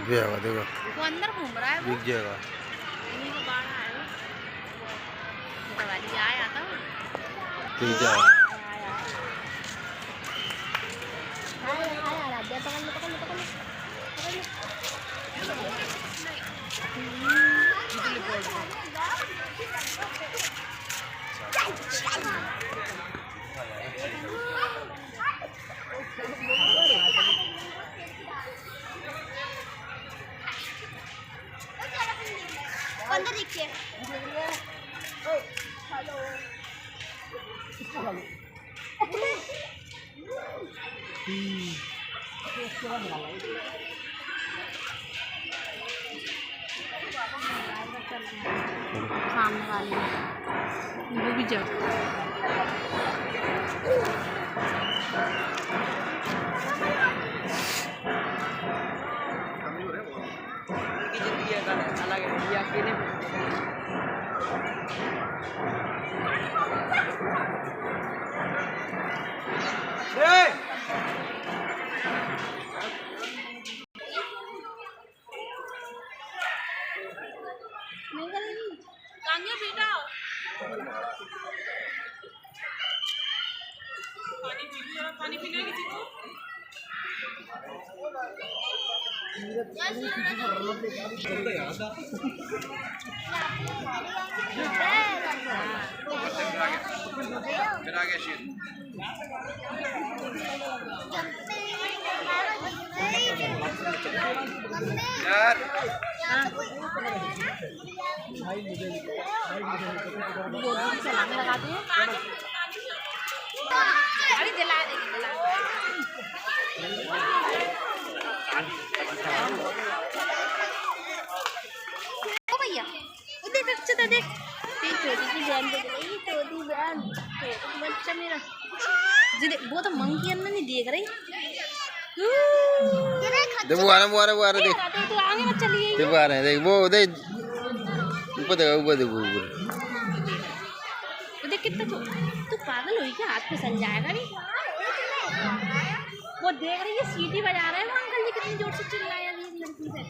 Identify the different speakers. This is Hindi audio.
Speaker 1: जाएगा देखो
Speaker 2: वो अंदर घूम रहा है,
Speaker 1: दिख जाएगा।
Speaker 2: इन्हीं को बाढ़ आया दवाली आया था
Speaker 1: दिख जाएगा।
Speaker 2: अंदर देखिए सामने वाली वो भी जब बेटा पानी पीना है किसी को?
Speaker 1: यार
Speaker 2: सलामी लगाते हैं अरे दिला देगी दिला ओ भैया वो देख अच्छा था देख छोटी सी बहन देख रही छोटी बहन बच्चा मेरा जी वो तो मंकी अंदर नहीं देख रही
Speaker 1: देख वो आ रहा देख
Speaker 2: तो आगे मत चलिए
Speaker 1: देख आ रहे हैं देख वो देख ऊपर देख
Speaker 2: देख कितना तू पागल हुई क्या हाथ पे सल जाएगा नहीं वो देख रही है सीटी बजा रहा है वो अंकल जी कितनी जोर से चिल्लाया लड़की से